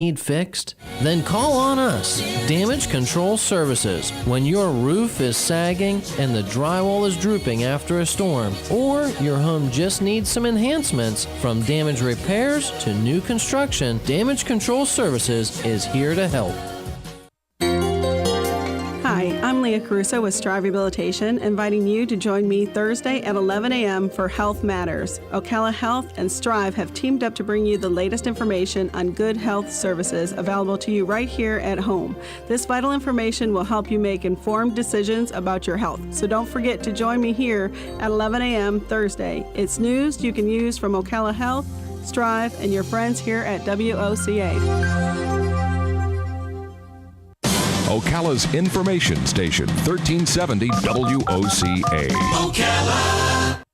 need fixed? Then call on us, Damage Control Services. When your roof is sagging and the drywall is drooping after a storm, or your home just needs some enhancements, from damage repairs to new construction, Damage Control Services is here to help. Hi, I'm Leah Caruso with Strive Rehabilitation, inviting you to join me Thursday at 11 a.m. for Health Matters. Ocala Health and Strive have teamed up to bring you the latest information on good health services available to you right here at home. This vital information will help you make informed decisions about your health. So don't forget to join me here at 11 a.m. Thursday. It's news you can use from Ocala Health, Strive, and your friends here at WOCA. Ocala's information station, 1370 WOCA. Ocala.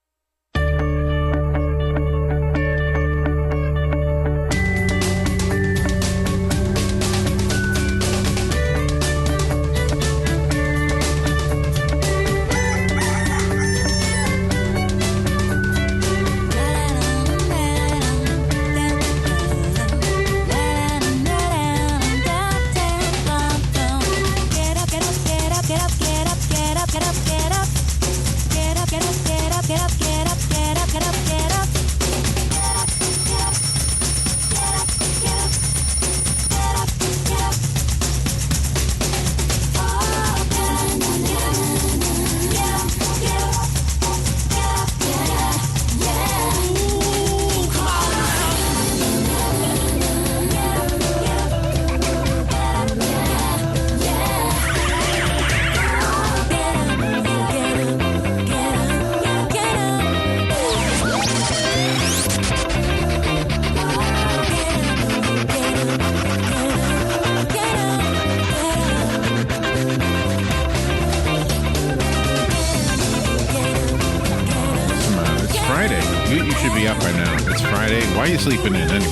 Why are you sleeping in anyway?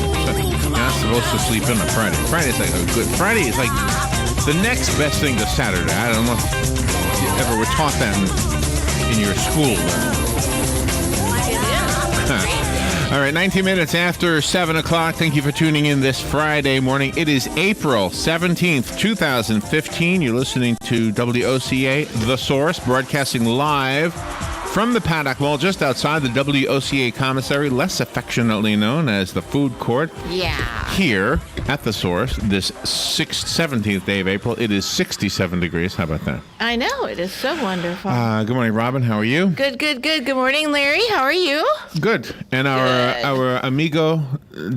You're not supposed to sleep in on Friday. Friday's like a good. Friday is like the next best thing to Saturday. I don't know if you ever were taught that in your school. All right, 19 minutes after 7 o'clock. Thank you for tuning in this Friday morning. It is April 17th, 2015. You're listening to WOCA, The Source, broadcasting live from the Paddock Mall, just outside the WOCA commissary, less affectionately known as the food court. Yeah. Here at the Source, this 17th day of April, it is 67 degrees. How about that? I know. It is so wonderful. Good morning, Robin. How are you? Good. Good morning, Larry. How are you? Good. And our amigo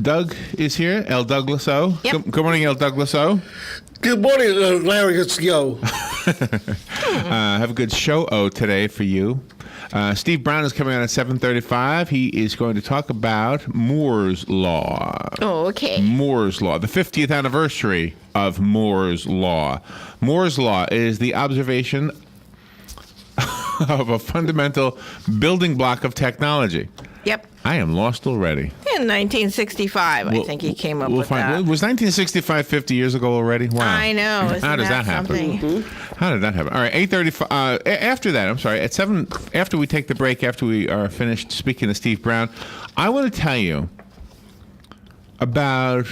Doug is here, El Douglas O. Yep. Good morning, El Douglas O. Good morning, Larry. It's Yo. Have a good show today for you. Steve Brown is coming on at 7:35. He is going to talk about Moore's Law. Oh, okay. Moore's Law, the 50th anniversary of Moore's Law. Moore's Law is the observation of a fundamental building block of technology. Yep. I am lost already. In 1965, I think he came up with that. Was 1965 50 years ago already? Wow. I know. How does that happen? Mm-hmm. How did that happen? All right, 8:35. After that, I'm sorry, at 7, after we take the break, after we are finished speaking to Steve Brown, I want to tell you about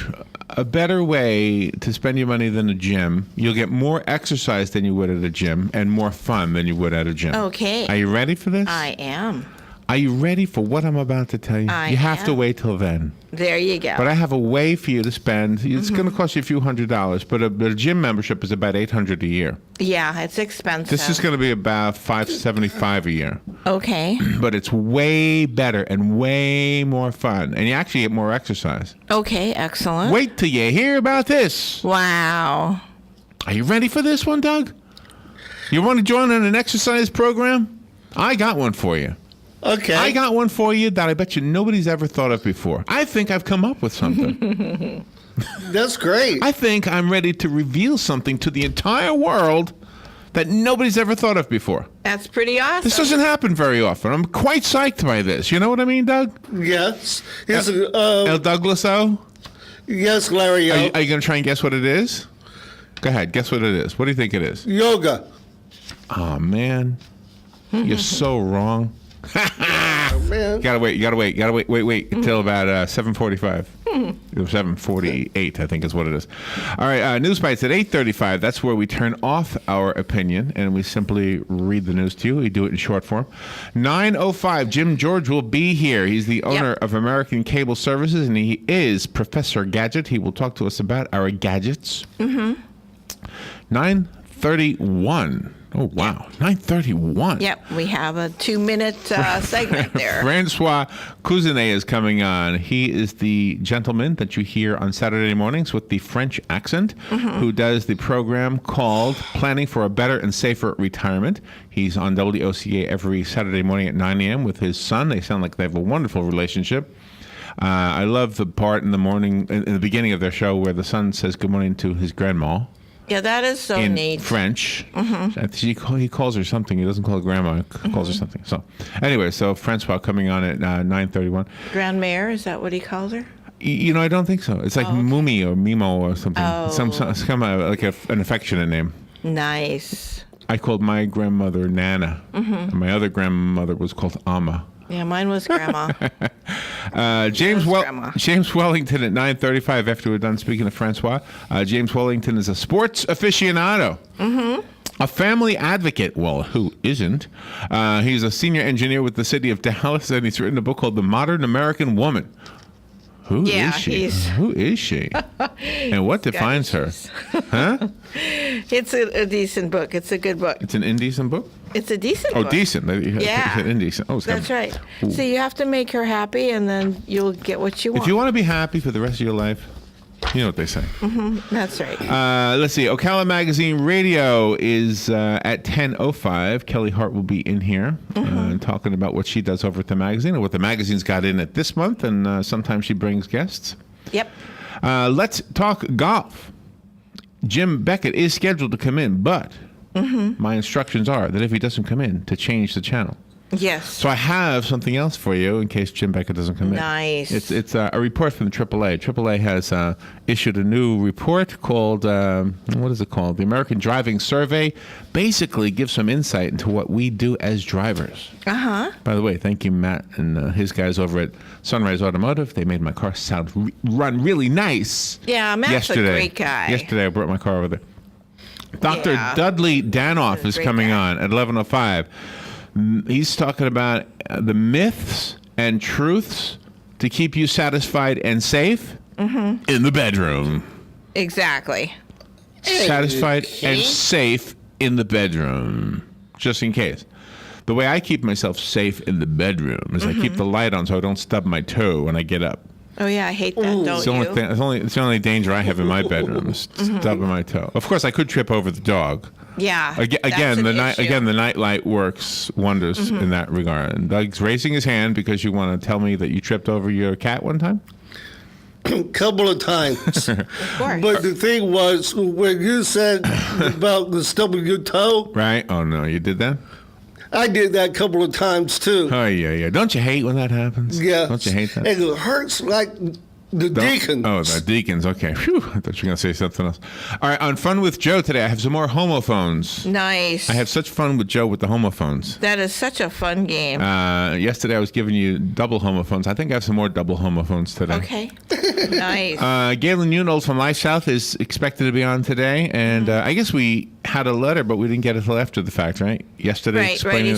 a better way to spend your money than a gym. You'll get more exercise than you would at a gym and more fun than you would at a gym. Okay. Are you ready for this? I am. Are you ready for what I'm about to tell you? You have to wait till then. There you go. But I have a way for you to spend. It's going to cost you a few $100s, but a gym membership is about $800 a year. Yeah, it's expensive. This is going to be about $575 a year. Okay. But it's way better and way more fun, and you actually get more exercise. Okay, excellent. Wait till you hear about this. Wow. Are you ready for this one, Doug? You want to join on an exercise program? I got one for you. Okay. I got one for you that I bet you nobody's ever thought of before. I think I've come up with something. That's great. I think I'm ready to reveal something to the entire world that nobody's ever thought of before. That's pretty awesome. This doesn't happen very often. I'm quite psyched by this. You know what I mean, Doug? Yes. El Douglas O? Yes, Larry. Are you going to try and guess what it is? Go ahead. Guess what it is. What do you think it is? Yoga. Oh, man. You're so wrong. man. Gotta wait until about 7:45. 7:48, I think is what it is. All right, News Bites at 8:35. That's where we turn off our opinion and we simply read the news to you. We do it in short form. 9:05, Jim George will be here. He's the owner of American Cable Services, and he is Professor Gadget. He will talk to us about our gadgets. 9:31. Oh, wow. 9:31. Yep, we have a 2-minute segment there. Francois Cousinet is coming on. He is the gentleman that you hear on Saturday mornings with the French accent, who does the program called Planning for a Better and Safer Retirement. He's on WOCA every Saturday morning at 9 a.m. with his son. They sound like they have a wonderful relationship. I love the part in the morning, in the beginning of their show, where the son says good morning to his grandma. Yeah, that is so in neat. French. He calls her something. He doesn't call her grandma. He calls her something. So anyway, so Francois coming on at 9:31. Grandmère, is that what he calls her? You know, I don't think so. It's like Mumi or Mimo or something. It's kind of like an affectionate name. Nice. I called my grandmother Nana. And my other grandmother was called Amma. Yeah, mine was Grandma. James Grandma. James Wellington at 9:35 after we're done speaking to Francois. James Wellington is a sports aficionado. A family advocate. Well, who isn't? He's a senior engineer with the city of Dallas, and he's written a book called The Modern American Woman. Who is she? Who is she? And what defines her? Huh? It's a decent book. It's a good book. It's an indecent book? It's a decent book. Oh, decent. Yeah. Indecent. Oh, That's right. Ooh. So you have to make her happy, and then you'll get what you want. If you want to be happy for the rest of your life, you know what they say. That's right. Let's see. Ocala Magazine Radio is at 10:05. Kelly Hart will be in here talking about what she does over at the magazine and what the magazine's got in it this month. And sometimes she brings guests. Yep. Let's talk golf. Jim Beckett is scheduled to come in, but my instructions are that if he doesn't come in, to change the channel. Yes. So I have something else for you in case Jim Beckett doesn't come in. Nice. It's a report from the AAA. AAA has issued a new report called, what is it called? The American Driving Survey. Basically gives some insight into what we do as drivers. By the way, thank you, Matt, and his guys over at Sunrise Automotive. They made my car run really nice. Yeah, Matt's a great guy. Yesterday I brought my car over there. Dr. Dudley Danoff is coming on at 11:05. He's talking about the myths and truths to keep you satisfied and safe in the bedroom. Exactly. Satisfied and safe in the bedroom, just in case. The way I keep myself safe in the bedroom is I keep the light on so I don't stub my toe when I get up. Oh, yeah, I hate that, don't It's the you? only thing, it's the only danger I have in my bedroom is stubbing my toe. Of course, I could trip over the dog. Yeah. Again, the night light works wonders in that regard. And Doug's raising his hand because you want to tell me that you tripped over your cat one time? Couple of times. Of course. But the thing was, when you said about the stubbing your toe, Right? Oh no, you did that? I did that a couple of times too. Oh yeah. Don't you hate when that happens? Yeah. Don't you hate that? And it hurts like the deacons. Oh, the deacons. Okay. Phew. I thought you were going to say something else. All right. On Fun with Joe today, I have some more homophones. Nice. I have such fun with Joe with the homophones. That is such a fun game. Yesterday I was giving you double homophones. I think I have some more double homophones today. Okay. Nice. Galen Newnold from Life South is expected to be on today, and I guess we had a letter, but we didn't get it till after the fact, right? Yesterday, Right. explaining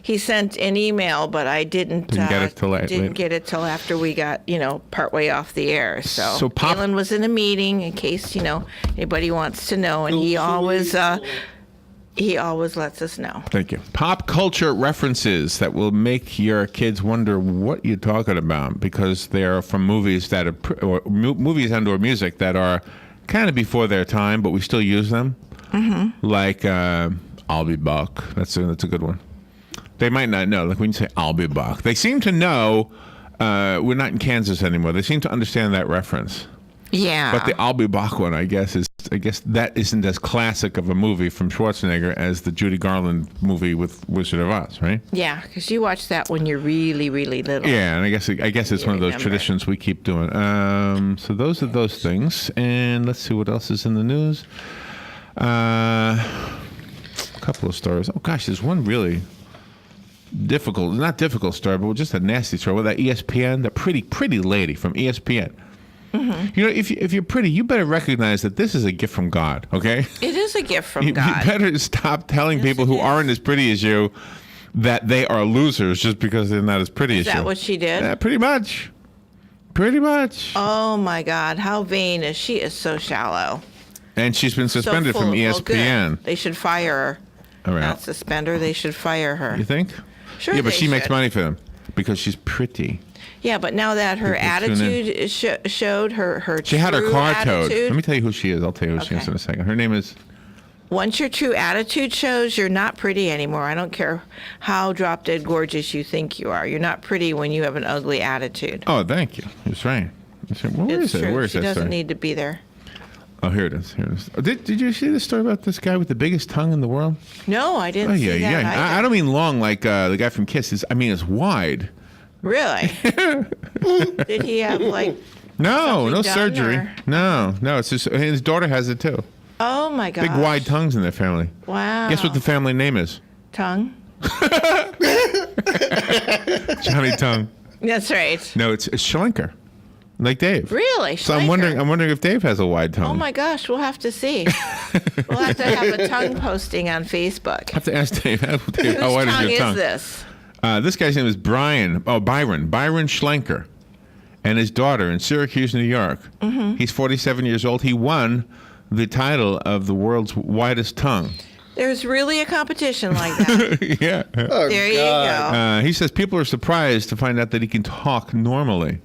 He sent an email, but I didn't get it till late. didn't get it till after we got partway off the air. So Pop- Galen was in a meeting in case anybody wants to know, and he always lets us know. Thank you. Pop culture references that will make your kids wonder what you're talking about because they are from movies that are movies and/or music that are kind of before their time, but we still use them. Like "I'll Be Back." That's a good one. They might not know. Like when you say "I'll be back," they seem to know. We're not in Kansas anymore. They seem to understand that reference. Yeah. But the "I'll Be Back" one, I guess that isn't as classic of a movie from Schwarzenegger as the Judy Garland movie with Wizard of Oz, right? Yeah, because you watch that when you're really, really little. Yeah, and I guess it's one of those traditions we keep doing. So those are those things, and let's see what else is in the news. A couple of stories. Oh gosh, there's one really not difficult story, but just a nasty story with that ESPN, the pretty lady from ESPN. Mm-hmm. You know, if you're pretty, you better recognize that this is a gift from God, okay? It is a gift from You God. better stop telling people who aren't as pretty as you that they are losers just because they're not as pretty as you. Is that what she did? Yeah, pretty much. Pretty much. Oh, my God. How vain is she? Is so shallow. And she's been suspended So from full of- ESPN. Well, good. They should fire her. All right. Not suspend her. They should fire her. You think? Sure. Yeah, but they she makes should. money for them because she's pretty. Yeah, but now that her People tune in. attitude showed her She had her true car towed. attitude. Let me tell you who she is. I'll tell you who she is Okay. in a second. Her name is... Once your true attitude shows, you're not pretty anymore. I don't care how drop dead gorgeous you think you are. You're not pretty when you have an ugly attitude. Oh, thank you. That's right. That's right. Well, where It's is it? true. Where is She that doesn't story? need to be there. Oh, here it is. Here it is. Oh, did you see the story about this guy with the biggest tongue in the world? No, I didn't Oh, see yeah, that yeah. either. I don't mean long like the guy from Kiss. I mean it's wide. Really? Did he have like? No, Something no done, surgery. or- No. It's just his daughter has it too. Oh my God. Big wide tongues in their family. Wow. Guess what the family name is? Tongue? Johnny Tongue. That's right. No, it's Schlenker, like Dave. Really? So I'm Schlenker? wondering if Dave has a wide tongue. Oh my gosh, we'll have to see. We'll have to have a tongue posting on Facebook. I have to ask Dave. Dave, Whose how wide tongue is your tongue? this? This guy's name is Byron Schlenker, and his daughter in Syracuse, New York. Mm-hmm. He's 47 years old. He won the title of the world's widest tongue. There's really a competition like that. Yeah. Oh, There you God. go. He says people are surprised to find out that he can talk normally.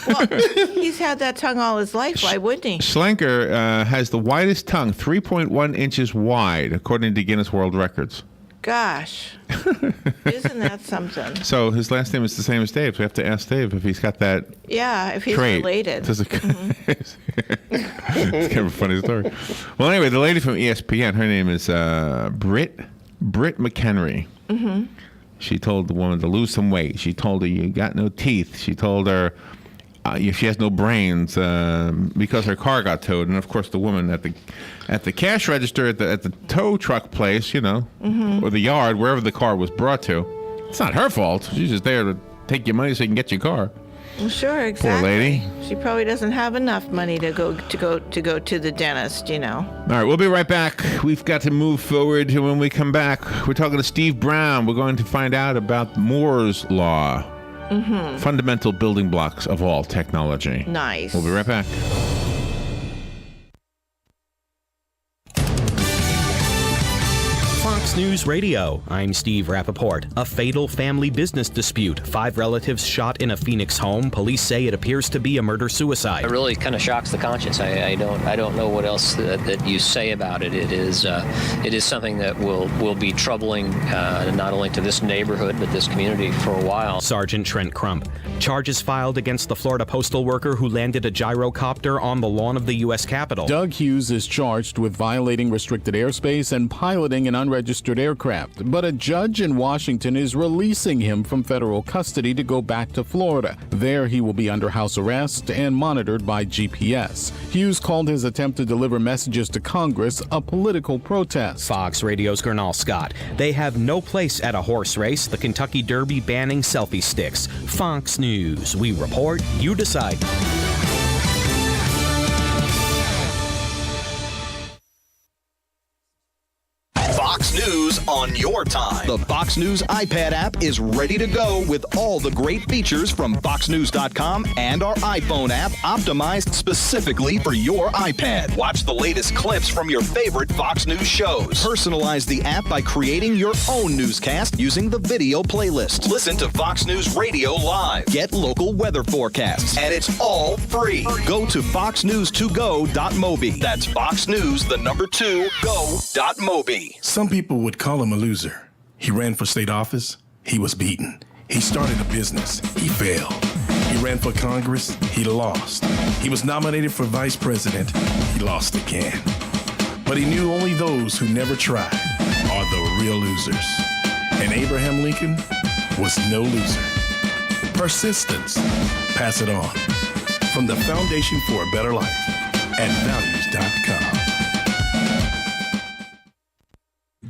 Well, he's had that tongue all his life. Why wouldn't he? Schlenker has the widest tongue, 3.1 inches wide, according to Guinness World Records. Gosh. Isn't that something? So his last name is the same as Dave's. We have to ask Dave if he's got that Yeah, if he's trait. related. Does it- It's kind of a funny story. Well, anyway, the lady from ESPN, her name is Britt McHenry. Mm-hmm. She told the woman to lose some weight. She told her you got no teeth. She told her she has no brains because her car got towed. And of course, the woman at the cash register at the tow truck place, or the yard, wherever the car was brought to, it's not her fault. She's just there to take your money so you can get your car. Well, sure, exactly. lady. She probably doesn't have enough money to go to the dentist, All right, we'll be right back. We've got to move forward. When we come back, we're talking to Steve Brown. We're going to find out about Moore's Law. Mm-hmm. Fundamental building blocks of all technology. Nice. We'll be right back. Fox News Radio. I'm Steve Rappaport. A fatal family business dispute. 5 relatives shot in a Phoenix home. Police say it appears to be a murder-suicide. It really kind of shocks the conscience. I don't know what else that you say about it. It is something that will be troubling not only to this neighborhood but this community for a while. Sergeant Trent Crump. Charges filed against the Florida postal worker who landed a gyrocopter on the lawn of the U.S. Capitol. Doug Hughes is charged with violating restricted airspace and piloting an unregistered aircraft, but a judge in Washington is releasing him from federal custody to go back to Florida. There he will be under house arrest and monitored by GPS. Hughes called his attempt to deliver messages to Congress a political protest. Fox Radio's Gernal Scott. They have no place at a horse race. The Kentucky Derby banning selfie sticks. Fox News. We report, you decide. Fox News on your time. The Fox News iPad app is ready to go with all the great features from FoxNews.com and our iPhone app optimized specifically for your iPad. Watch the latest clips from your favorite Fox News shows. Personalize the app by creating your own newscast using the video playlist. Listen to Fox News Radio live. Get local weather forecasts. And it's all free. Go to foxnews2go.mobi. That's Fox News, the number 2, go.mobi. Some people would call him a loser. He ran for state office. He was beaten. He started a business. He failed. He ran for Congress. He lost. He was nominated for vice president. He lost again. But he knew only those who never tried are the real losers. And Abraham Lincoln was no loser. Persistence. Pass it on. From the Foundation for a Better Life at values.com.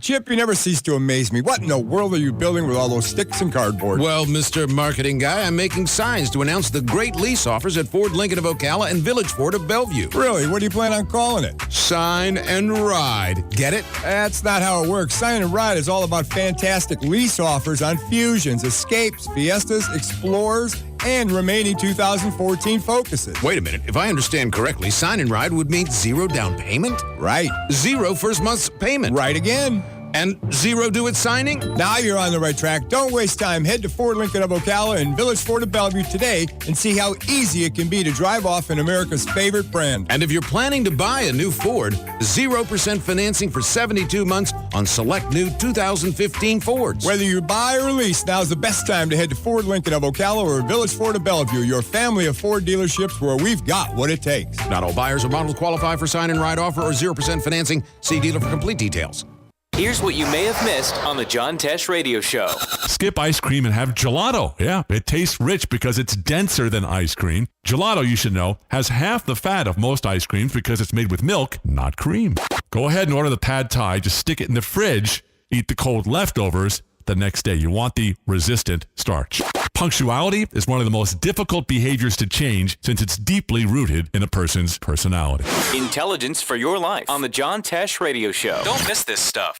Chip, you never cease to amaze me. What in the world are you building with all those sticks and cardboard? Well, Mr. Marketing Guy, I'm making signs to announce the great lease offers at Ford Lincoln of Ocala and Village Ford of Bellevue. Really? What do you plan on calling it? Sign and Ride. Get it? That's not how it works. Sign and Ride is all about fantastic lease offers on Fusions, Escapes, Fiestas, Explorers, and remaining 2014 Focuses. Wait a minute. If I understand correctly, Sign and Ride would mean 0 down payment? Right. 0 first month's payment? Right again. And 0 due at signing? Now you're on the right track. Don't waste time. Head to Ford Lincoln of Ocala and Village Ford of Bellevue today and see how easy it can be to drive off in America's favorite brand. And if you're planning to buy a new Ford, 0% financing for 72 months on select new 2015 Fords. Whether you buy or lease, now's the best time to head to Ford Lincoln of Ocala or Village Ford of Bellevue, your family of Ford dealerships where we've got what it takes. Not all buyers or models qualify for sign and ride offer or 0% financing. See dealer for complete details. Here's what you may have missed on the John Tesh Radio Show. Skip ice cream and have gelato. Yeah, it tastes rich because it's denser than ice cream. Gelato, you should know, has half the fat of most ice creams because it's made with milk, not cream. Go ahead and order the pad thai. Just stick it in the fridge. Eat the cold leftovers the next day. You want the resistant starch. Punctuality is one of the most difficult behaviors to change since it's deeply rooted in a person's personality. Intelligence for your life on the John Tesh Radio Show. Don't miss this stuff.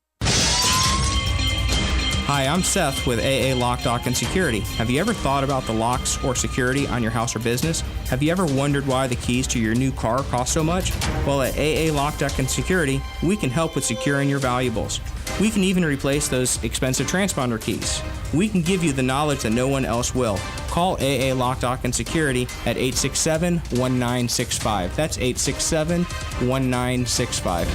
Hi, I'm Seth with AA Lock, Dock, and Security. Have you ever thought about the locks or security on your house or business? Have you ever wondered why the keys to your new car cost so much? Well, at AA Lock, Dock, and Security, we can help with securing your valuables. We can even replace those expensive transponder keys. We can give you the knowledge that no one else will. Call AA Lock, Dock, and Security at 867-1965. That's 867-1965.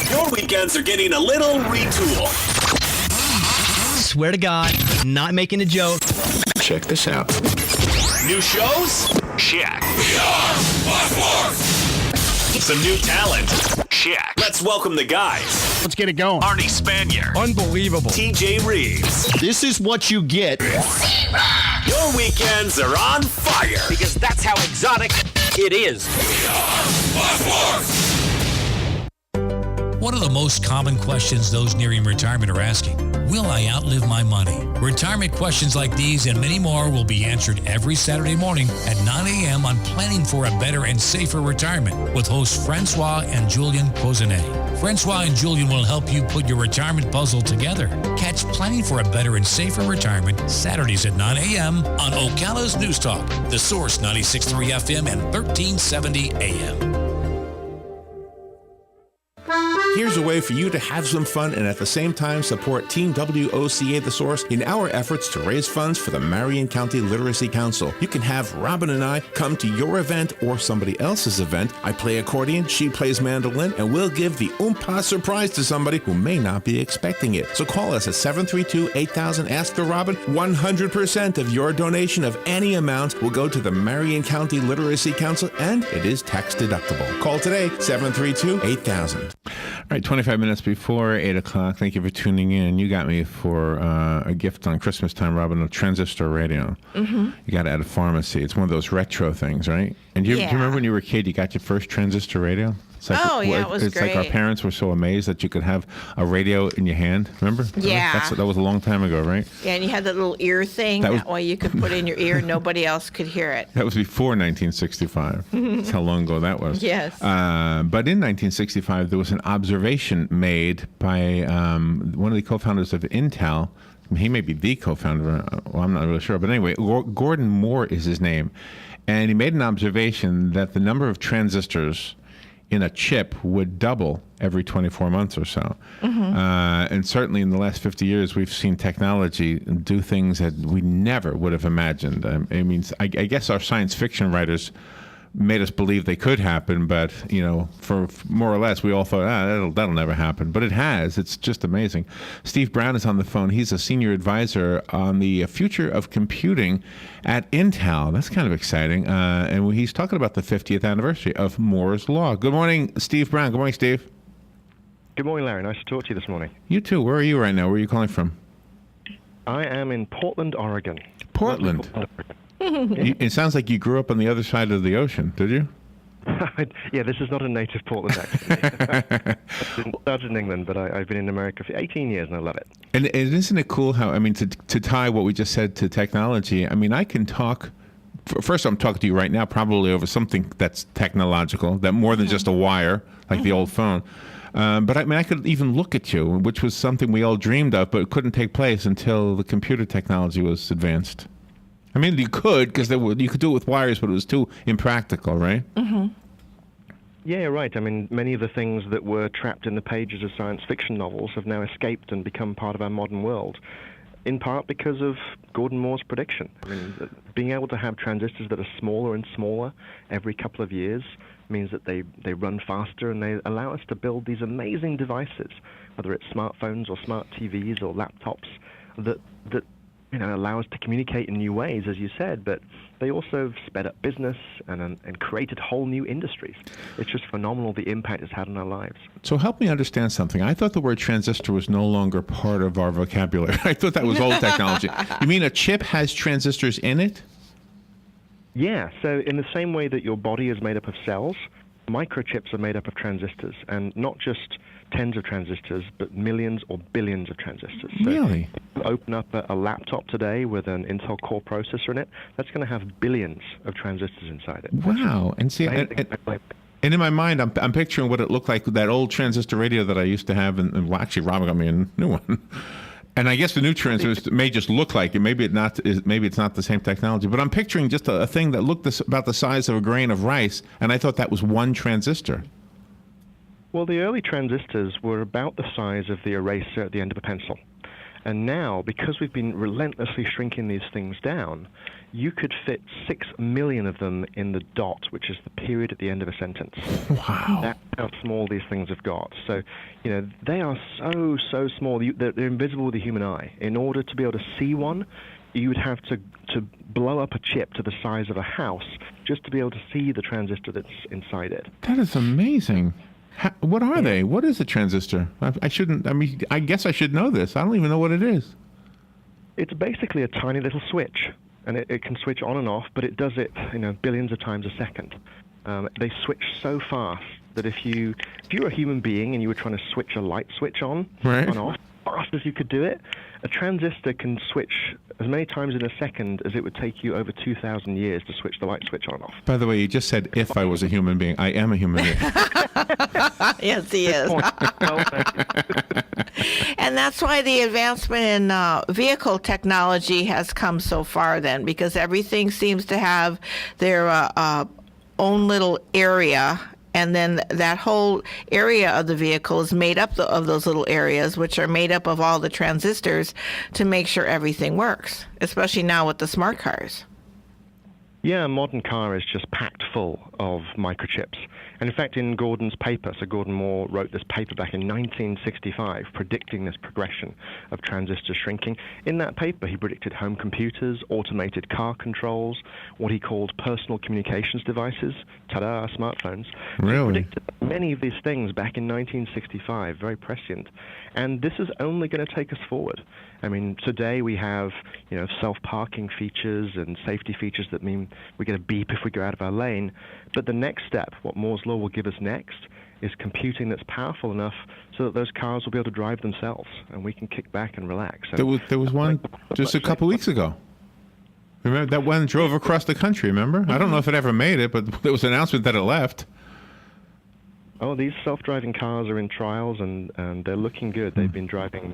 Your weekends are getting a little retool. Swear to God, not making a joke. Check this out. New shows? Check. Some new talent? Check. Let's welcome the guys. Let's get it going. Arnie Spanier. Unbelievable. TJ Reeves. This is what you get. Your weekends are on fire. Because that's how exotic it is. One of the most common questions those nearing retirement are asking, will I outlive my money? Retirement questions like these and many more will be answered every Saturday morning at 9 a.m. on Planning for a Better and Safer Retirement with hosts Francois and Julian Cozenet. Francois and Julian will help you put your retirement puzzle together. Catch Planning for a Better and Safer Retirement Saturdays at 9 a.m. on Ocala's News Talk, The Source 96.3 FM and 1370 AM. Here's a way for you to have some fun and at the same time support Team WOCA The Source in our efforts to raise funds for the Marion County Literacy Council. You can have Robin and I come to your event or somebody else's event. I play accordion, she plays mandolin, and we'll give the oompa surprise to somebody who may not be expecting it. So call us at 732-8000, ask for Robin. 100% of your donation of any amount will go to the Marion County Literacy Council, and it is tax deductible. Call today, 732-8000. All right, 25 minutes before 8 o'clock. Thank you for tuning in. You got me for a gift on Christmas time, Robin, a transistor radio. Mm-hmm. You got it at a pharmacy. It's one of those retro things, right? And do you remember when you were a kid, you got your first transistor radio? It's like, it was it's great. Like our parents were so amazed that you could have a radio in your hand. Remember? Yeah. That was a long time ago, right? Yeah, and you had that little ear thing. That way you could put in your ear and nobody else could hear it. That was before 1965. That's how long ago that was. Yes. But in 1965, there was an observation made by one of the co-founders of Intel. He may be the co-founder. Well, I'm not really sure. But anyway, Gordon Moore is his name. And he made an observation that the number of transistors in a chip would double every 24 months or so. Mm-hmm. And certainly in the last 50 years, we've seen technology do things that we never would have imagined. I guess our science fiction writers made us believe they could happen, but for more or less, we all thought, that'll never happen. But it has. It's just amazing. Steve Brown is on the phone. He's a senior advisor on the future of computing at Intel. That's kind of exciting. And he's talking about the 50th anniversary of Moore's Law. Good morning, Steve Brown. Good morning, Steve. Good morning, Larry. Nice to talk to you this morning. You too. Where are you right now? Where are you calling from? I am in Portland, Oregon. Portland? It sounds like you grew up on the other side of the ocean, did you? Yeah, this is not a native Portland accent. I started in England, but I've been in America for 18 years, and I love it. And isn't it cool how, I mean, to tie what we just said to technology, I mean, I can talk, first I'm talking to you right now probably over something that's technological, that more than just a wire, like the old phone. But I mean, I could even look at you, which was something we all dreamed of, but it couldn't take place until the computer technology was advanced. I mean, you could, because you could do it with wires, but it was too impractical, right? Mm-hmm. Yeah, you're right. I mean, many of the things that were trapped in the pages of science fiction novels have now escaped and become part of our modern world, in part because of Gordon Moore's prediction. I mean, being able to have transistors that are smaller and smaller every couple of years means that they run faster and they allow us to build these amazing devices, whether it's smartphones or smart TVs or laptops, that allow us to communicate in new ways, as you said, but they also have sped up business and created whole new industries. It's just phenomenal the impact it's had on our lives. So help me understand something. I thought the word transistor was no longer part of our vocabulary. I thought that was old technology. You mean a chip has transistors in it? Yeah, so in the same way that your body is made up of cells, microchips are made up of transistors, and not just tens of transistors, but millions or billions of transistors. So really? If you open up a laptop today with an Intel Core processor in it, that's going to have billions of transistors inside it. Wow. And see, and in my mind, I'm picturing what it looked like with that old transistor radio that I used to have, and well, actually, Robin got me a new one. And I guess the new transistor may just look like it. Maybe it's not the same technology. But I'm picturing just a thing that looked about the size of a grain of rice, and I thought that was one transistor. Well, the early transistors were about the size of the eraser at the end of a pencil. And now, because we've been relentlessly shrinking these things down, you could fit 6 million of them in the dot, which is the period at the end of a sentence. Wow. That's how small these things have got. So, they are so small. They're invisible with the human eye. In order to be able to see one, you would have to blow up a chip to the size of a house just to be able to see the transistor that's inside it. That is amazing. What are they? What is a transistor? I guess I should know this. I don't even know what it is. It's basically a tiny little switch, and it can switch on and off, but it does it, billions of times a second. They switch so fast that if you were a human being and you were trying to switch a light switch on and off, fast as you could do it, a transistor can switch as many times in a second as it would take you over 2,000 years to switch the light switch on and off. By the way, you just said if I was a human being. I am a human being. Yes, he is. And that's why the advancement in vehicle technology has come so far then, because everything seems to have their own little area. And then that whole area of the vehicle is made up of those little areas, which are made up of all the transistors to make sure everything works, especially now with the smart cars. Yeah, a modern car is just packed full of microchips. And in fact, in Gordon's paper, so Gordon Moore wrote this paper back in 1965 predicting this progression of transistor shrinking. In that paper, he predicted home computers, automated car controls, what he called personal communications devices, ta-da, smartphones. Really? He predicted many of these things back in 1965, very prescient. And this is only going to take us forward. I mean, today we have, self-parking features and safety features that mean we get a beep if we go out of our lane. But the next step, what Moore's Law will give us next, is computing that's powerful enough so that those cars will be able to drive themselves and we can kick back and relax. There was one just a couple weeks ago. Remember, that one drove across the country, remember? I don't know if it ever made it, but there was an announcement that it left. Oh, these self-driving cars are in trials, and they're looking good. They've been driving,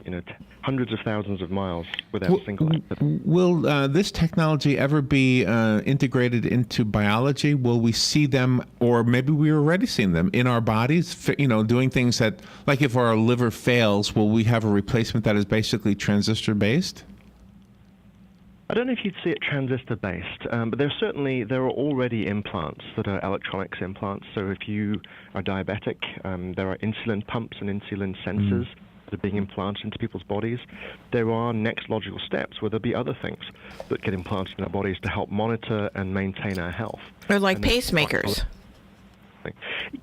hundreds of thousands of miles without a single accident. Will this technology ever be integrated into biology? Will we see them, or maybe we're already seeing them, in our bodies, doing things that, like if our liver fails, will we have a replacement that is basically transistor-based? I don't know if you'd see it transistor-based, but there are already implants that are electronics implants. So if you are diabetic, there are insulin pumps and insulin sensors that are being implanted into people's bodies. There are next logical steps where there'll be other things that get implanted in our bodies to help monitor and maintain our health. Or like pacemakers.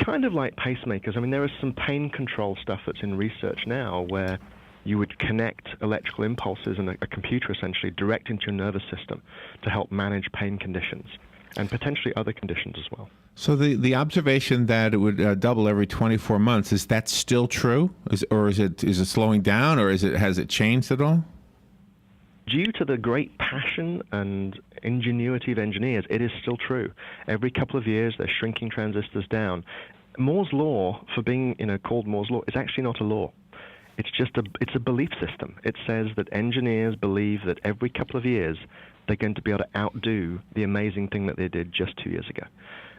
Kind of like pacemakers. I mean, there is some pain control stuff that's in research now where you would connect electrical impulses and a computer essentially direct into your nervous system to help manage pain conditions. and potentially other conditions as well. So the observation that it would double every 24 months, is that still true? Is it slowing down, or has it changed at all? Due to the great passion and ingenuity of engineers, it is still true. Every couple of years, they're shrinking transistors down. Moore's law, for being called Moore's law, is actually not a law. It's a belief system. It says that engineers believe that every couple of years they're going to be able to outdo the amazing thing that they did just 2 years ago.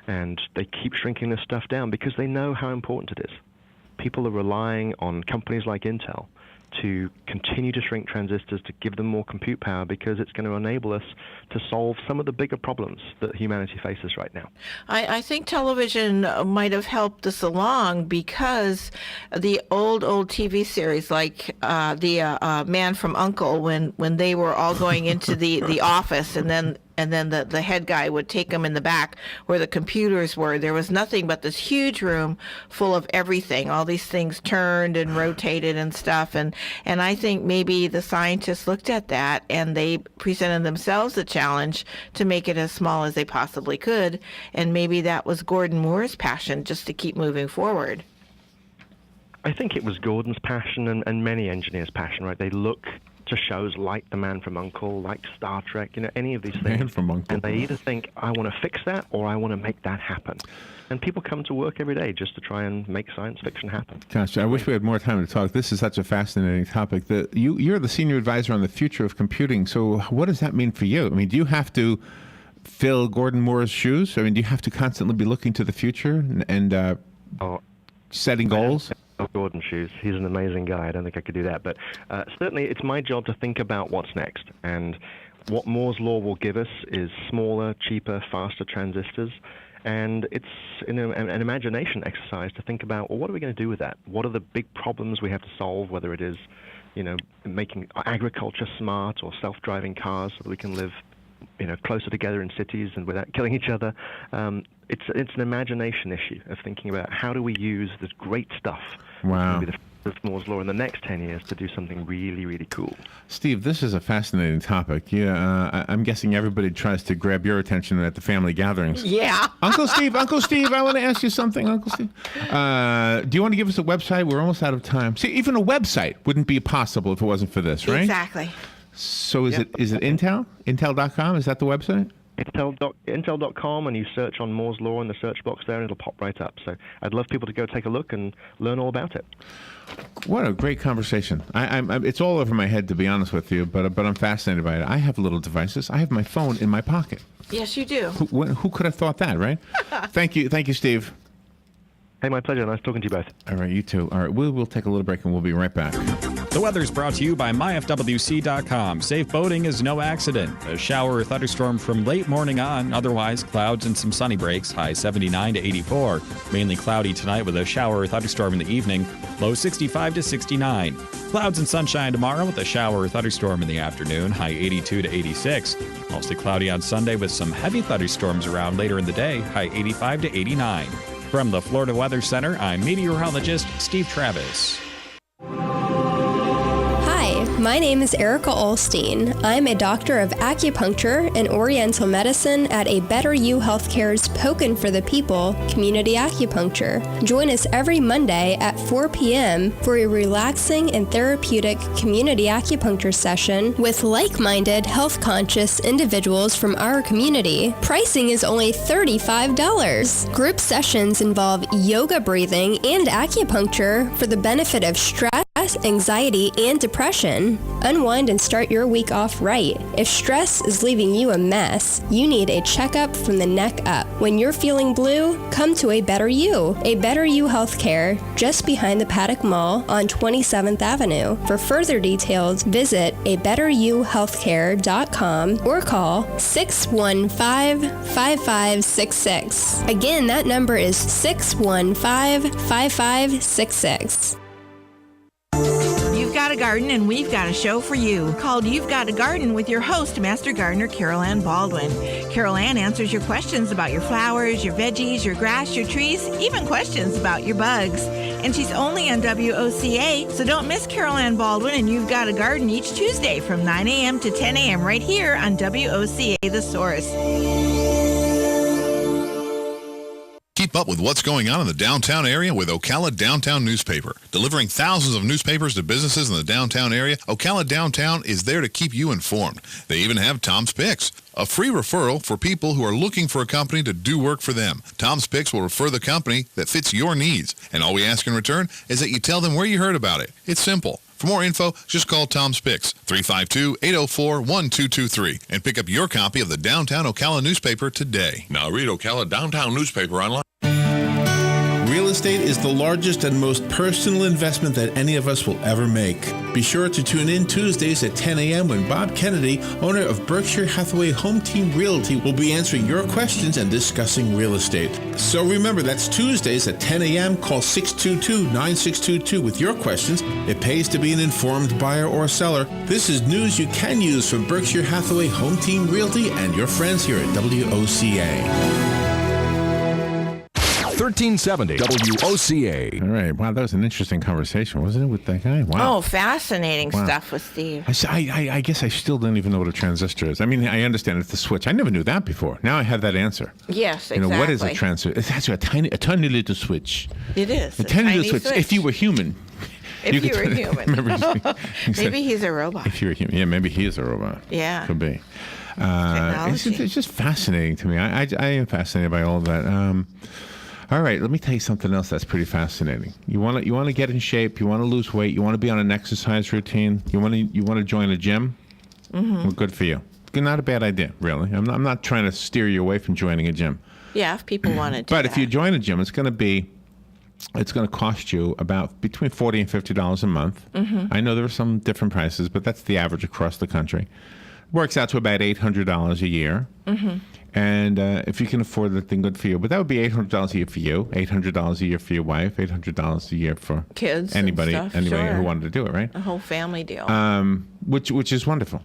And they keep shrinking this stuff down because they know how important it is. People are relying on companies like Intel to continue to shrink transistors, to give them more compute power, because it's going to enable us to solve some of the bigger problems that humanity faces right now. I think television might have helped this along, because the old TV series like the Man from U.N.C.L.E., when they were all going into the office, and then the head guy would take them in the back where the computers were. There was nothing but this huge room full of everything. All these things turned and rotated and stuff. And I think maybe the scientists looked at that and they presented themselves a challenge to make it as small as they possibly could. And maybe that was Gordon Moore's passion, just to keep moving forward. I think it was Gordon's passion and many engineers' passion, right? They look to shows like The Man from U.N.C.L.E., like Star Trek, any of these things. Man from U.N.C.L.E. And they either think, I want to fix that, or I want to make that happen. And people come to work every day just to try and make science fiction happen. Gosh, I wish we had more time to talk. This is such a fascinating topic. You're the senior advisor on the future of computing. So what does that mean for you? I mean, do you have to fill Gordon Moore's shoes? I mean, do you have to constantly be looking to the future and setting goals? Gordon's shoes. He's an amazing guy. I don't think I could do that. But certainly it's my job to think about what's next. And what Moore's law will give us is smaller, cheaper, faster transistors. And it's an imagination exercise to think about, well, what are we going to do with that? What are the big problems we have to solve, whether it is, making agriculture smart or self-driving cars so that we can live closer together in cities and without killing each other. It's an imagination issue of thinking about how do we use this great stuff. Wow. Maybe the Moore's law in the next 10 years to do something really, really cool. Steve, this is a fascinating topic. I'm guessing everybody tries to grab your attention at the family gatherings. Yeah. Uncle Steve, I want to ask you something, Uncle Steve. Do you want to give us a website? We're almost out of time. See, even a website wouldn't be possible if it wasn't for this, right? Exactly. So is it Intel? Intel.com? Is that the website? Intel.com, and you search on Moore's Law in the search box there, and it'll pop right up. So I'd love people to go take a look and learn all about it. What a great conversation. It's all over my head, to be honest with you, but I'm fascinated by it. I have little devices. I have my phone in my pocket. Yes, you do. Who could have thought that, right? Thank you, Steve. Hey, my pleasure. Nice talking to you both. All right, you too. All right, we'll take a little break and we'll be right back. The weather's brought to you by myfwc.com. Safe boating is no accident. A shower or thunderstorm from late morning on. Otherwise, clouds and some sunny breaks. High 79 to 84. Mainly cloudy tonight with a shower or thunderstorm in the evening. Low 65 to 69. Clouds and sunshine tomorrow with a shower or thunderstorm in the afternoon. High 82 to 86. Mostly cloudy on Sunday with some heavy thunderstorms around later in the day. High 85 to 89. From the Florida Weather Center, I'm meteorologist Steve Travis. Hi, my name is Erica Olstein. I'm a doctor of acupuncture and oriental medicine at A Better You Healthcare's Pokin' for the People Community Acupuncture. Join us every Monday at 4 p.m. for a relaxing and therapeutic community acupuncture session with like-minded, health-conscious individuals from our community. Pricing is only $35. Group sessions involve yoga breathing and acupuncture for the benefit of stress, anxiety, and depression. Unwind and start your week off right. If stress is leaving you a mess, you need a checkup from the neck up. When you're feeling blue, come to A Better You. A Better You Healthcare, just behind the Paddock Mall on 27th Avenue. For further details, visit abetteryouhealthcare.com or call 615-5566. Again, that number is 615-5566. You've got a garden and we've got a show for you called You've Got a Garden with your host, Master Gardener Carol Ann Baldwin. Carol Ann answers your questions about your flowers, your veggies, your grass, your trees, even questions about your bugs. And she's only on WOCA, so don't miss Carol Ann Baldwin and You've Got a Garden each Tuesday from 9 a.m. to 10 a.m. right here on WOCA The Source. Keep up with what's going on in the downtown area with Ocala Downtown Newspaper. Delivering thousands of newspapers to businesses in the downtown area, Ocala Downtown is there to keep you informed. They even have Tom's Picks, a free referral for people who are looking for a company to do work for them. Tom's Picks will refer the company that fits your needs, and all we ask in return is that you tell them where you heard about it. It's simple. For more info, just call Tom's Picks, 352-804-1223, and pick up your copy of the Downtown Ocala newspaper today. Now read Ocala Downtown newspaper online. Real estate is the largest and most personal investment that any of us will ever make. Be sure to tune in Tuesdays at 10 a.m. when Bob Kennedy, owner of Berkshire Hathaway Home Team Realty, will be answering your questions and discussing real estate. So remember, that's Tuesdays at 10 a.m. Call 622-9622 with your questions. It pays to be an informed buyer or seller. This is news you can use from Berkshire Hathaway Home Team Realty and your friends here at WOCA. 1370 WOCA. All right. Wow, that was an interesting conversation, wasn't it, with that guy? Wow. Oh, fascinating Wow. stuff with Steve. I guess I still don't even know what a transistor is. I mean, I understand it's the switch. I never knew that before. Now I have that answer. Yes, You know, what is a exactly. transistor? It's actually a tiny little switch. It is. A tiny little switch. If you were human. If you could were turn it- human. Remember, you said, Maybe he's a robot. if you were human. Yeah, maybe he is a robot. Yeah. Could be. It's just fascinating to me. I am fascinated by all of that. All right, let me tell you something else that's pretty fascinating. You want to get in shape. You want to lose weight. You want to be on an exercise routine. You want to join a gym. Well, good for you. Not a bad idea, really. I'm not trying to steer you away from joining a gym. Yeah, if people wanted to. But if you join a gym, it's going to cost you about between $40 and $50 a month. I know there are some different prices, but that's the average across the country. Works out to about $800 a year. And if you can afford it, then good for you. But that would be $800 a year for you, $800 a year for your wife, $800 a year for Kids and anybody stuff, who sure. wanted to do it, right? A whole family deal. Which is wonderful.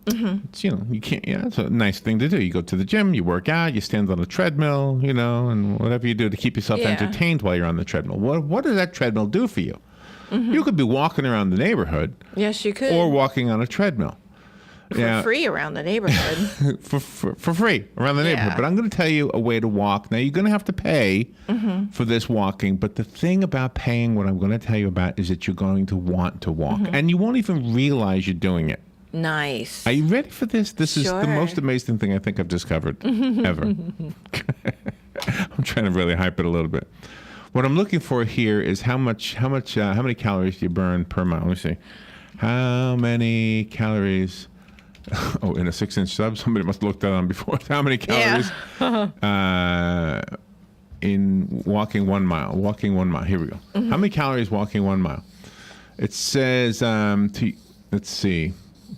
It's, you can't. Yeah, it's a nice thing to do. You go to the gym, you work out, you stand on a treadmill, and whatever you do to keep yourself Yeah. entertained while you're on the treadmill. What does that treadmill do for you? You could be walking around the neighborhood, Yes, you could. or walking on a treadmill. For free around the neighborhood. for free around the neighborhood. Yeah. But I'm going to tell you a way to walk. Now, you're going to have to pay for this walking. But the thing about paying, what I'm going to tell you about, is that you're going to want to walk. And you won't even realize you're doing it. Nice. Are you ready for this? This is the Sure. most amazing thing I think I've discovered ever. I'm trying to really hype it a little bit. What I'm looking for here is how many calories do you burn per mile? Let me see. How many calories? Oh, in a 6-inch sub? Somebody must have looked that on before. How many calories in walking 1 mile? Walking 1 mile. Here we go. How many calories walking 1 mile? It says, let's see.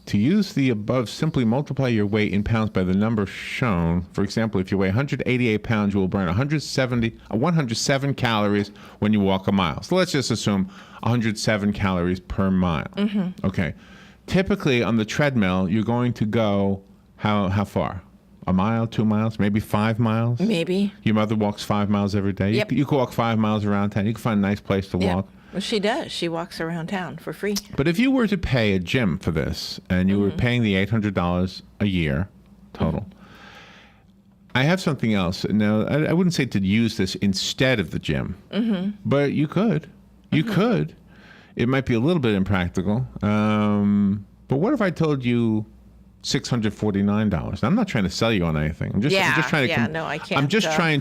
To use the above, simply multiply your weight in pounds by the number shown. For example, if you weigh 188 pounds, you will burn 107 calories when you walk a mile. So let's just assume 107 calories per mile. Okay. Typically, on the treadmill, you're going to go how far? A mile, 2 miles, maybe 5 miles? Maybe. Your mother walks 5 miles every day? Yep. You can walk 5 miles around town. You can find a nice place to walk. Well, she does. She walks around town for free. But if you were to pay a gym for this, and you were paying the $800 a year total, I have something else. Now, I wouldn't say to use this instead of the gym, but you could. You could. It might be a little bit impractical. But what if I told you $649? Now, I'm not trying to sell you on anything. I'm just trying to. no, I can't. I'm just trying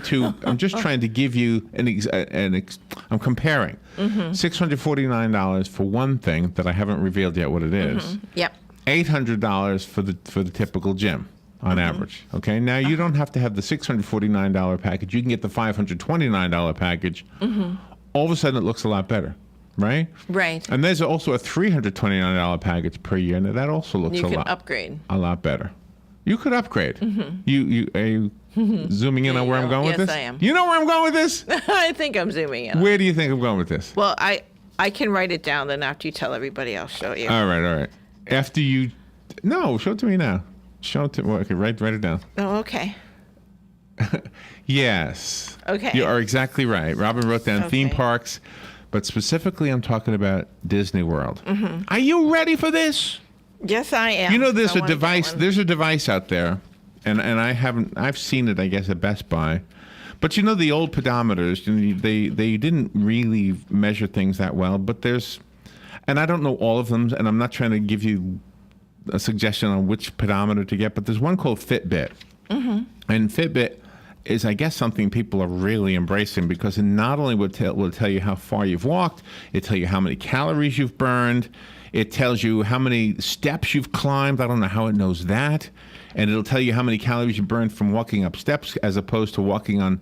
to give you I'm comparing $649 for one thing that I haven't revealed yet what it is. Yep. $800 for the typical gym on average. Okay. Now you don't have to have the $649 package. You can get the $529 package. All of a sudden, it looks a lot better. Right? Right. And there's also a $329 package per year, and that also looks You a can lot upgrade. A lot better. You could upgrade. You are you zooming in on where I'm going with Yes, this? I am. You know where I'm going with this? I think I'm zooming in. Where do you think I'm going with this? Well, I can write it down, then after you tell everybody, I'll show you. All right. After you, no, show it to me now. Show it to me. Okay, write it down. Oh, okay. Yes. Okay. You are exactly right. Robin wrote down theme parks, but specifically I'm talking about Disney World. Are you ready for this? Yes, I am. You know, there's I a wanna get device. one. There's a device out there, and I've seen it, I guess, at Best Buy. But the old pedometers, they didn't really measure things that well. But there's, and I don't know all of them, and I'm not trying to give you a suggestion on which pedometer to get, but there's one called Fitbit. Mm-hmm. And Fitbit is, I guess, something people are really embracing because it not only will tell you how far you've walked, it tell you how many calories you've burned, it tells you how many steps you've climbed. I don't know how it knows that. And it'll tell you how many calories you burned from walking up steps as opposed to walking on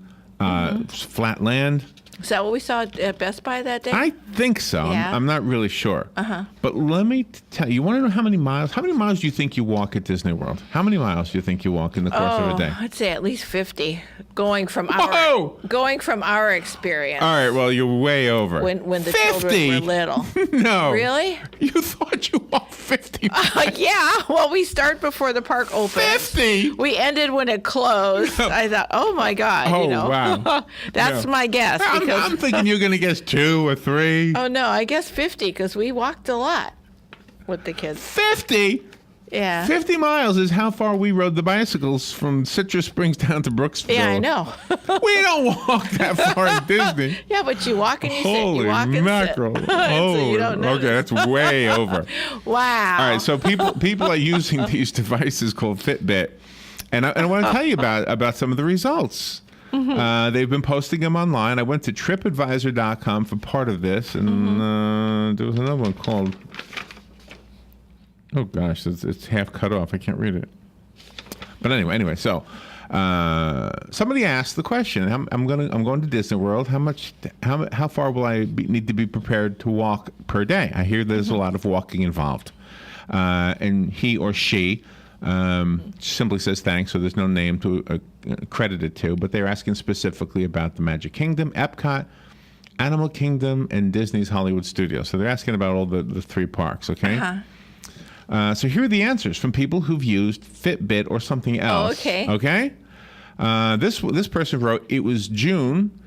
flat land. Is that what we saw at Best Buy that day? I think so. Yeah. I'm not really sure. Uh-huh. But let me tell you, want to know how many miles? How many miles do you think you walk at Disney World? How many miles do you think you walk in the course of a day? I'd say at least 50, going from our experience. All right, well, you're way over. When the 50? children were little. No. Really? You thought you walked 50 miles. Yeah. Well, we start before the park opened. 50? We ended when it closed. I thought, oh my God. Oh, wow. That's my guess. I'm thinking you're going to guess 2 or 3. Oh, no, I guess 50 because we walked a lot with the kids. 50? Yeah. 50 miles is how far we rode the bicycles from Citrus Springs down to Brooksville. Yeah, I know. We don't walk that far at Disney. Yeah, but you walk and you sit. Holy You walk and mackerel. sit. So you don't notice. Okay, that's way over. Wow. All right, so people are using these devices called Fitbit, and I want to tell you about some of the results. Mm-hmm. They've been posting them online. I went to TripAdvisor.com for part of this, and there was another one called. Oh gosh, it's half cut off. I can't read it. But anyway, so somebody asked the question. I'm going to Disney World. How far will I need to be prepared to walk per day? I hear there's a lot of walking involved, and he or she. Simply says thanks, so there's no name to credit it to, but they're asking specifically about the Magic Kingdom, Epcot, Animal Kingdom, and Disney's Hollywood Studios. So they're asking about all the 3 parks, okay? Uh-huh. So here are the answers from people who've used Fitbit or something else. Oh, okay. Okay? This person wrote, it was June,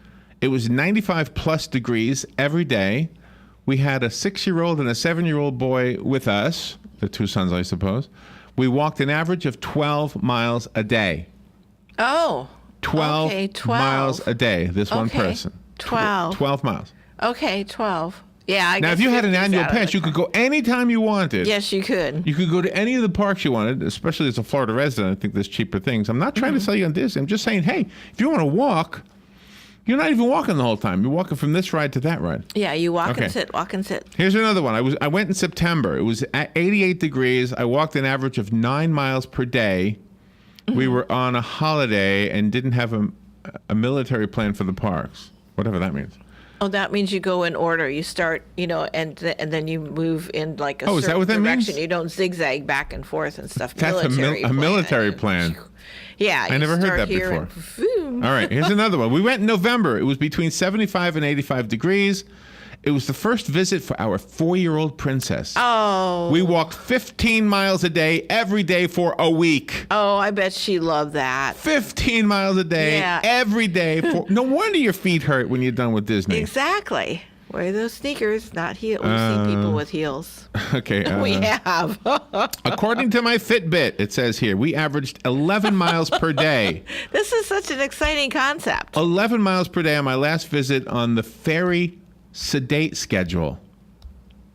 it was 95 plus degrees every day. We had a 6-year-old and a 7-year-old boy with us, the 2 sons, I suppose. We walked an average of 12 miles a day. Oh. 12 miles a day, this one Okay. person. 12. 12 miles. Okay, 12. Yeah, I Now, guess if you had an 50's annual out of pass, the you could go anytime you wanted. Yes, you could. You could go to any of the parks you wanted, especially as a Florida resident. I think there's cheaper things. I'm not trying to sell you on this. I'm just saying, hey, if you want to walk, you're not even walking the whole time. You're walking from this ride to that ride. Yeah, you walk Okay. and sit, walk and sit. Here's another one. I went in September. It was at 88 degrees. I walked an average of 9 miles per day. We were on a holiday and didn't have a military plan for the parks, whatever that means. Oh, that means you go in order. You start, and then you move in like a Oh, is that certain what that direction. means? You don't zigzag back and forth and stuff. That's a military plan. Yeah, I you never heard start that here before. and All right, here's another one. We went in November. It was between 75 and 85 degrees. It was the first visit for our 4-year-old princess. Oh. We walked 15 miles a day every day for a week. Oh, I bet she loved that. 15 miles a day Yeah. every day. No wonder your feet hurt when you're done with Disney. Exactly. Wear those sneakers, not heels. We've seen people with heels. Okay. We have. According to my Fitbit, it says here, we averaged 11 miles per day. This is such an exciting concept. 11 miles per day on my last visit on the Ferry Sedate schedule.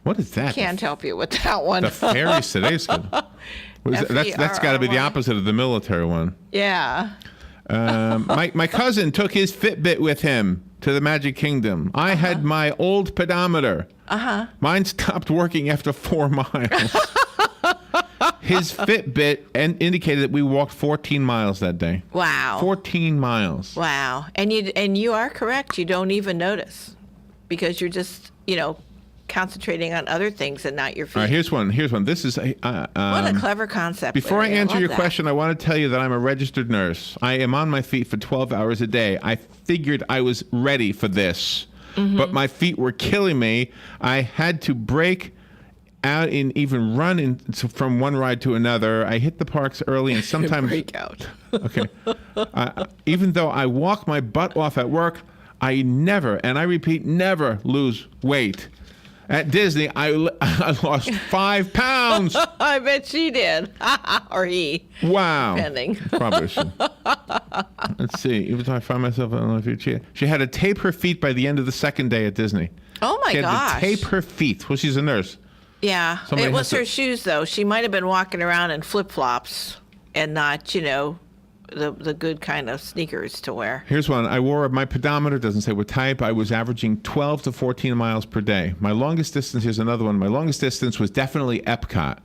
What is that? Can't help you with that one. The Ferry Sedate schedule. What is that? That's got to be the opposite of the military one. Yeah. My cousin took his Fitbit with him to the Magic Kingdom. I had my old pedometer. Uh-huh. Mine stopped working after 4 miles. His Fitbit indicated that we walked 14 miles that day. Wow. 14 miles. Wow. And you are correct. You don't even notice because you're just, concentrating on other things and not your feet. All right, here's one. This is what a clever concept. Before Larry. I answer love your that. question, I want to tell you that I'm a registered nurse. I am on my feet for 12 hours a day. I figured I was ready for this, but my feet were killing me. I had to break out and even run from one ride to another. I hit the parks early and sometimes break out. Okay. Even though I walk my butt off at work, I never, and I repeat, never lose weight. At Disney, I lost 5 pounds. I bet she did. Or he. Wow. Depending. Probably should. Let's see. Even though I find myself, I don't know if she had to tape her feet by the end of the second day at Disney. Oh, my gosh. She had gosh. to tape her feet. Well, she's a nurse. Yeah. Somebody it was has her shoes, though. She might have been walking around in flip-flops and not, the good kind of sneakers to wear. Here's one. I wore my pedometer, doesn't say what type. I was averaging 12 to 14 miles per day. My longest distance, here's another one. My longest distance was definitely Epcot.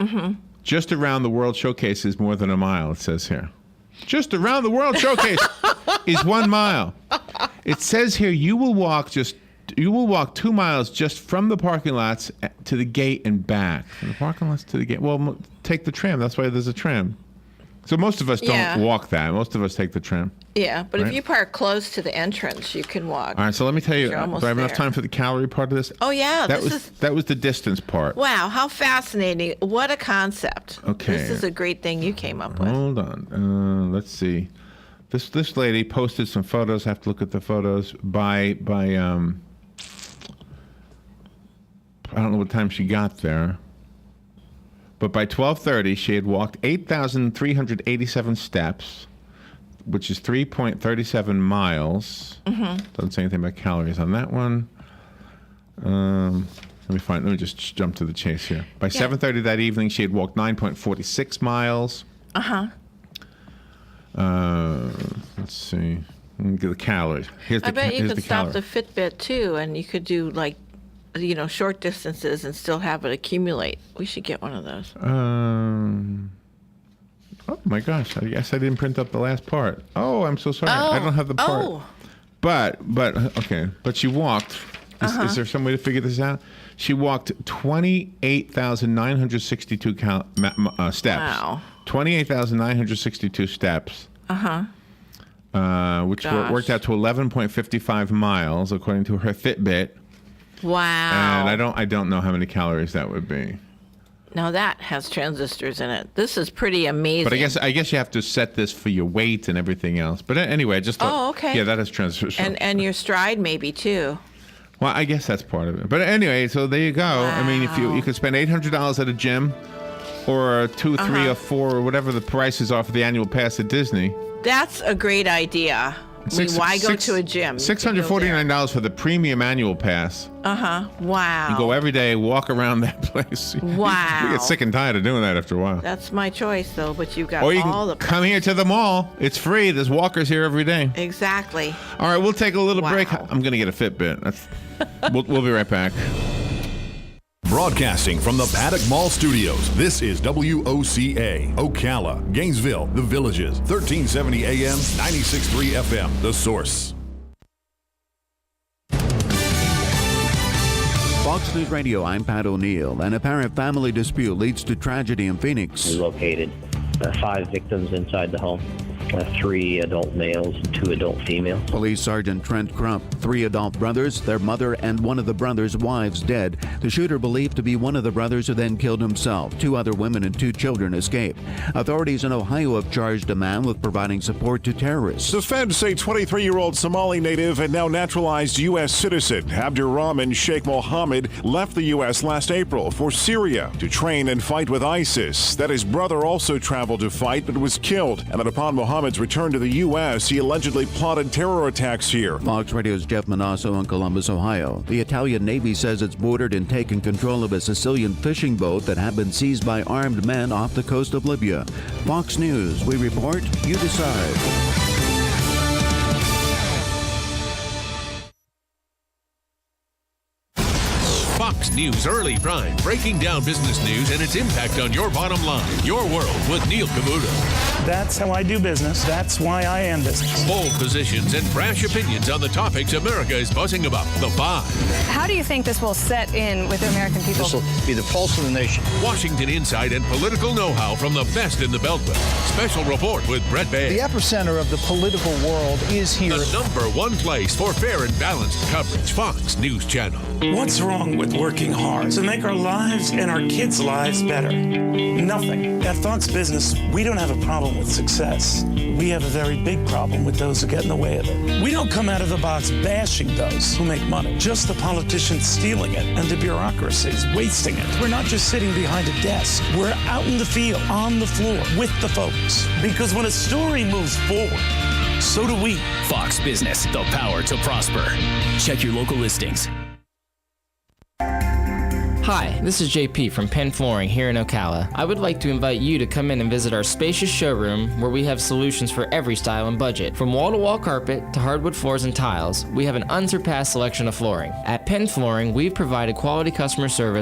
Mm-hmm. Just around the World Showcase is more than a mile, it says here. Just around the World Showcase is 1 mile. It says here you will walk 2 miles just from the parking lots to the gate and back. From the parking lots to the gate. Well, take the tram. That's why there's a tram. So most of us don't walk that. Most of us take the tram. Yeah, but right? if you park close to the entrance, you can walk. All right, so let me tell you, do I have there. enough time for the calorie part of this? Oh, yeah. That was the distance part. Wow, how fascinating. What a concept. Okay. This is a great thing you came up with. Hold on. Let's see. This lady posted some photos. I have to look at the photos by I don't know what time she got there. But by 12:30, she had walked 8,387 steps, which is 3.37 miles. Mm-hmm. Doesn't say anything about calories on that one. Let me just jump to the chase here. By 7:30 that evening, she had walked 9.46 miles. Uh-huh. Let's see. Let me get the calories. I bet you could stop the Fitbit, too, and you could do, short distances and still have it accumulate. We should get one of those. Oh my gosh! I guess I didn't print up the last part. Oh, I'm so sorry. I don't have the part. Oh. But okay. But she walked. Is there some way to figure this out? She walked 28,962 steps. Wow. 28,962 steps. Which worked out to 11.55 miles according to her Fitbit. Wow. And I don't know how many calories that would be. Now that has transistors in it. This is pretty amazing. But I guess you have to set this for your weight and everything else. But anyway, I just thought. Oh, okay. Yeah, that has transistors. And your stride maybe too. Well, I guess that's part of it. But anyway, so there you go. Wow. I mean, if you could spend $800 at a gym, or 2, 3, or 4, or whatever the prices are for the annual pass at Disney. That's a great idea. Why go to a gym? $649 for the premium annual pass. Wow. You go every day, walk around that place. Wow. You get sick and tired of doing that after a while. That's my choice, though. But you've got or you all the. Can come here to the mall. It's free. There's walkers here every day. Exactly. All right, we'll take a little break. I'm gonna get a Fitbit. We'll be right back. Broadcasting from the Paddock Mall Studios, this is WOCA, Ocala, Gainesville, The Villages, 1370 AM, 96.3 FM, The Source. Fox News Radio, I'm Pat O'Neill. An apparent family dispute leads to tragedy in Phoenix. We located 5 victims inside the home. 3 adult males and 2 adult females. Police Sergeant Trent Crump, 3 adult brothers, their mother, and one of the brothers' wives dead. The shooter believed to be one of the brothers who then killed himself. 2 other women and 2 children escaped. Authorities in Ohio have charged a man with providing support to terrorists. The feds say 23-year-old Somali native and now naturalized U.S. citizen Abdurrahman Sheikh Mohammed left the U.S. last April for Syria to train and fight with ISIS. That his brother also traveled to fight but was killed, and that upon Mohammed's return to the U.S., he allegedly plotted terror attacks here. Fox Radio's Jeff Manasso in Columbus, Ohio. The Italian Navy says it's boarded and taken control of a Sicilian fishing boat that had been seized by armed men off the coast of Libya. Fox News, we report, you decide. Fox News Early Prime, breaking down business news and its impact on your bottom line. Your World with Neil Cavuto. That's how I do business. That's why I am business. Bold positions and brash opinions on the topics America is buzzing about. The Five. How do you think this will set in with the American people? This will be the pulse of the nation. Washington insight and political know-how from the best in the Beltway. Special report with Brett Bay. The epicenter of the political world is here. The #1 place for fair and balanced coverage. Fox News Channel. What's wrong with working hard to make our lives and our kids' lives better? Nothing. At Fox Business, we don't have a problem with success. We have a very big problem with those who get in the way of it. We don't come out of the box bashing those who make money, just the politicians stealing it and the bureaucracies wasting it. We're not just sitting behind a desk. We're out in the field, on the floor, with the folks. Because when a story moves forward, so do we. Fox Business, the power to prosper. Check your local listings. Hi, this is JP from Penn Flooring here in Ocala. I would like to invite you to come in and visit our spacious showroom where we have solutions for every style and budget. From wall-to-wall carpet to hardwood floors and tiles, we have an unsurpassed selection of flooring. At Penn Flooring, we've provided quality customer service